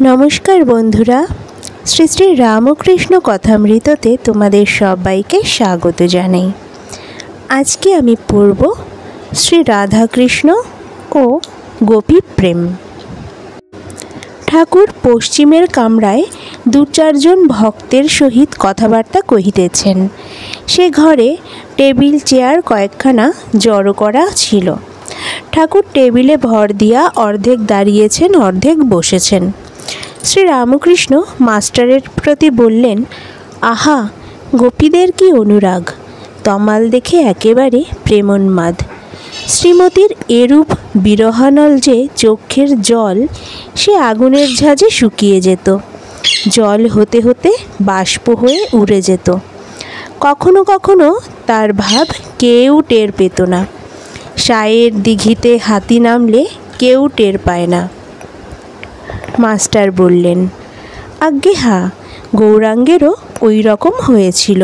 নমস্কার বন্ধুরা, শ্রী শ্রী রামকৃষ্ণ কথামৃততে তোমাদের সবাইকে স্বাগত জানাই। আজকে আমি পড়ব শ্রী রাধাকৃষ্ণ ও গোপী প্রেম। ঠাকুর পশ্চিমের কামরায় দু চারজন ভক্তের সহিত কথাবার্তা কহিতেছেন। সে ঘরে টেবিল চেয়ার কয়েকখানা জড়ো করা ছিল। ঠাকুর টেবিলে ভর দিয়া অর্ধেক দাঁড়িয়েছেন, অর্ধেক বসেছেন। শ্রী রামকৃষ্ণ মাস্টারের প্রতি বললেন, আহা, গোপীদের কি অনুরাগ! তমাল দেখে একেবারে প্রেমোন্মাদ। শ্রীমতীর এরূপ বিরহানল যে চক্ষের জল সে আগুনের ঝাঁজে শুকিয়ে যেত, জল হতে হতে বাষ্প হয়ে উড়ে যেত। কখনো কখনো তার ভাব কেউ টের পেত না। সায়ের দিঘিতে হাতি নামলে কেউ টের পায় না। মাস্টার বললেন, আজ্ঞে হা, গৌরাঙ্গেরও ওই রকম হয়েছিল।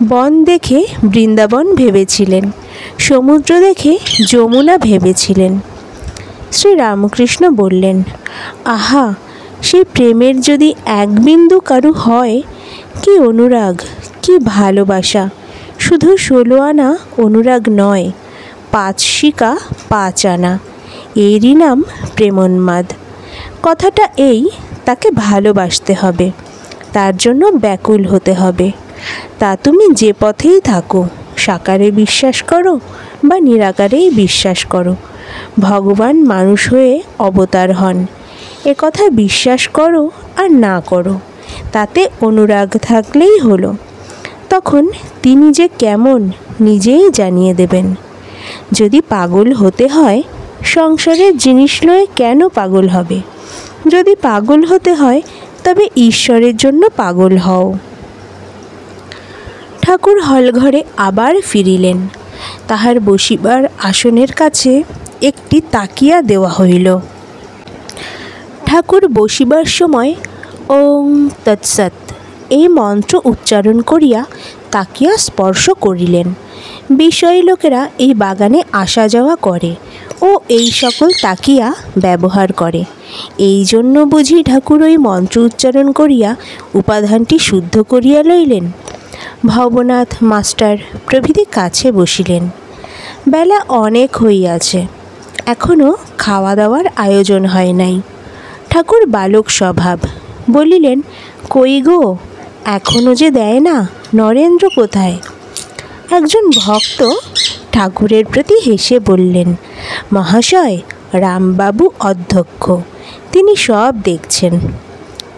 বন দেখে বৃন্দাবন ভেবেছিলেন, সমুদ্র দেখে যমুনা ভেবেছিলেন। শ্রী রামকৃষ্ণ বললেন, আহা, সেই প্রেমের যদি এক বিন্দু কারু হয়, কি অনুরাগ, কি ভালোবাসা! শুধু 16 আনা অনুরাগ নয়, 5 শিকা 5 আনা, এরই নাম প্রেমোন্মাদ। কথাটা এই, তাকে ভালোবাসতে হবে, তার জন্য ব্যাকুল হতে হবে। তা তুমি যে পথেই থাকো, সাকারে বিশ্বাস করো বা নিরাকারেই বিশ্বাস করো, ভগবান মানুষ হয়ে অবতার হন, এ কথা বিশ্বাস করো আর না করো, তাতে অনুরাগ থাকলেই হলো। তখন তিনি যে কেমন নিজেই জানিয়ে দেবেন। যদি পাগল হতে হয়, সংসারের জিনিস লয়ে কেন পাগল হবে? যদি পাগল হতে হয়, তবে ঈশ্বরের জন্য পাগল হও। ঠাকুর হলঘরে আবার ফিরিলেন। তাহার বসিবার আসনের কাছে একটি তাকিয়া দেওয়া হইল। ঠাকুর বসিবার সময় ওং তৎসৎ এই মন্ত্র উচ্চারণ করিয়া তাকিয়া স্পর্শ করিলেন। বিষয়ী লোকেরা এই বাগানে আসা যাওয়া করে ও এই সকল তাকিয়া ব্যবহার করে। এই জন্য বুঝি ঠাকুর ওই মন্ত্র উচ্চারণ করিয়া উপাদানটি শুদ্ধ করিয়া লইলেন। ভবনাথ মাস্টার প্রভৃতি কাছে বসিলেন। বেলা অনেক হইয়াছে, এখনও খাওয়া দাওয়ার আয়োজন হয় নাই। ঠাকুর বালক স্বভাব, বলিলেন, কই গো, এখনও যে দেয় না, নরেন্দ্র কোথায়? একজন ভক্ত ঠাকুরের প্রতি হেসে বললেন, মহাশয়, রামবাবু অধ্যক্ষ, তিনি সব দেখছেন।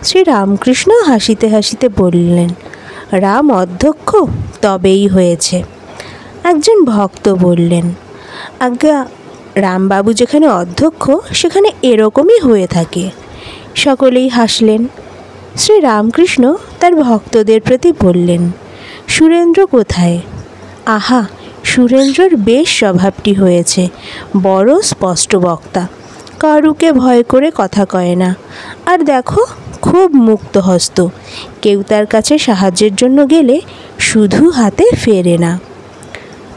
শ্রী রামকৃষ্ণ হাসিতে হাসিতে বললেন, রাম অধ্যক্ষ? তবেই হয়েছে। একজন ভক্ত বললেন, আজ্ঞা, রামবাবু যেখানে অধ্যক্ষ সেখানে এরকমই হয়ে থাকে। সকলেই হাসলেন। শ্রী রামকৃষ্ণ তার ভক্তদের প্রতি বললেন, সুরেন্দ্র কোথায়? আহা, সুরেন্দ্রর বেশ স্বভাবটি হয়েছে, বড় স্পষ্ট বক্তা, কারুকে ভয় করে কথা কয় না। আর দেখো, খুব মুক্তহস্ত, কেউ তার কাছে সাহায্যের জন্য গেলে শুধু হাতে ফেরে না।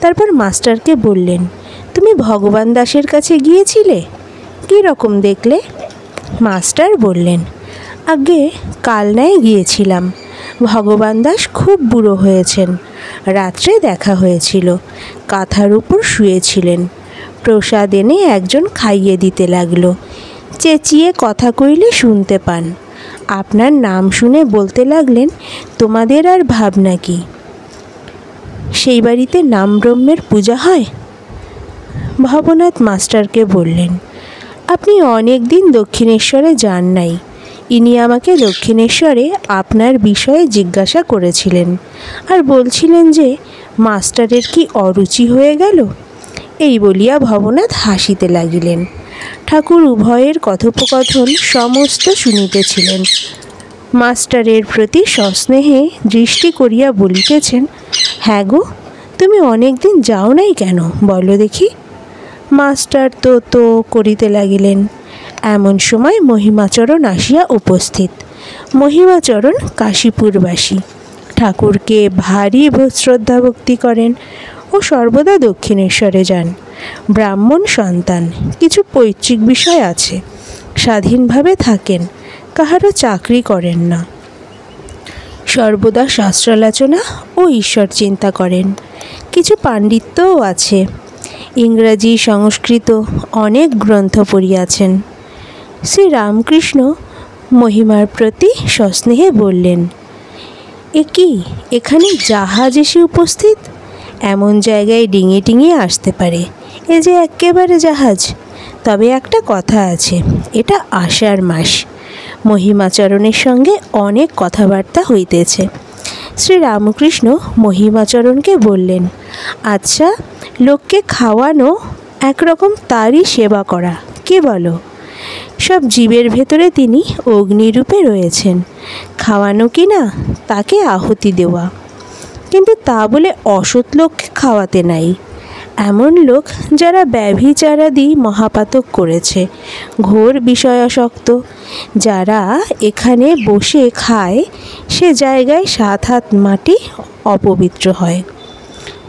তারপর মাস্টারকে বললেন, তুমি ভগবান দাসের কাছে গিয়েছিলে, কী রকম দেখলে? মাস্টার বললেন, আগে কাল নাই গিয়েছিলাম। ভগবান দাস খুব বুড়ো হয়েছেন। রাত্রে দেখা হয়েছিল, কাঁথার উপর শুয়েছিলেন। প্রসাদ এনে একজন খাইয়ে দিতে লাগলো। চেঁচিয়ে কথা কইলে শুনতে পান। আপনার নাম শুনে বলতে লাগলেন, তোমাদের আর ভাবনা কি? সেই বাড়িতে নাম ব্রহ্মের পূজা হয়? ভবনাথ মাস্টারকে বললেন, আপনি অনেক দিন দক্ষিণেশ্বরে যান নাই। ইনি আমাকে দক্ষিণেশ্বরে আপনার বিষয়ে জিজ্ঞাসা করেছিলেন, আর বলছিলেন যে মাস্টারের কি অরুচি হয়ে গেল। এই বলিয়া ভবনাথ হাসিতে লাগিলেন। ঠাকুর উভয়ের কথোপকথন সমস্ত শুনিতেছিলেন। মাস্টারের প্রতি সস্নেহে দৃষ্টি করিয়া বলিতেছেন, হ্যাঁ গো, তুমি অনেক দিন যাও নাই কেন, বলো দেখি। মাস্টার তো তো করিতে লাগিলেন। এমন সময় মহিমাচরণ আসিয়া উপস্থিত। মহিমাচরণ কাশীপুরবাসী, ঠাকুরকে ভারী শ্রদ্ধা ভক্তি করেন ও সর্বদা দক্ষিণেশ্বরে যান। ব্রাহ্মণ সন্তান, কিছু পৈতৃক বিষয় আছে, স্বাধীনভাবে থাকেন, কাহারও চাকরি করেন না, সর্বদা শাস্ত্রালোচনা ও ঈশ্বর চিন্তা করেন। কিছু পাণ্ডিত্যও আছে, ইংরাজি সংস্কৃত অনেক গ্রন্থ পড়িয়াছেন। শ্রীরামকৃষ্ণ মহিমার প্রতি সস্নেহে বললেন, এ কি, এখানে জাহাজ এসে উপস্থিত? এমন জায়গায় ডিঙিয়ে টিঙিয়ে আসতে পারে, এ যে একেবারে জাহাজ। তবে একটা কথা আছে, এটা আষাঢ় মাস, মহিমাচরণের সঙ্গে অনেক কথাবার্তা হইতেছে। শ্রীরামকৃষ্ণ মহিমাচরণকে বললেন, আচ্ছা, লোককে খাওয়ানো একরকম তারই সেবা করা, কে বলো? সব জীবের ভেতরে তিনি অগ্নিরূপে রয়েছেন, খাওয়ানো কি না তাকে আহুতি দেওয়া। কিন্তু তা বলে অসৎ লোককে খাওয়াতে নাই। এমন লোক যারা ব্যভিচারাদি মহাপাতক করেছে, ঘোর বিষয়াসক্ত, যারা এখানে বসে খায় সে জায়গায় 7 হাত মাটি অপবিত্র হয়।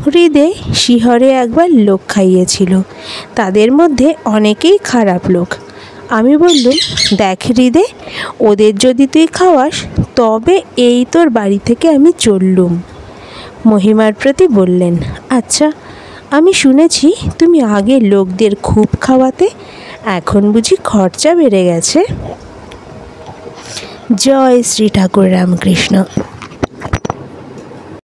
হৃদে শিহরে একবার লোক খাইয়েছিল, তাদের মধ্যে অনেকেই খারাপ লোক। আমি বললুম, দেখ হৃদে, ওদের যদি তুই খাওয়াস তবে এই তোর বাড়ি থেকে আমি চললুম। মহিমার প্রতি বললেন, আচ্ছা, আমি শুনেছি তুমি আগে লোকদের খুব খাওয়াতে, এখন বুঝি খরচা বেড়ে গেছে? জয় শ্রী ঠাকুর রামকৃষ্ণ।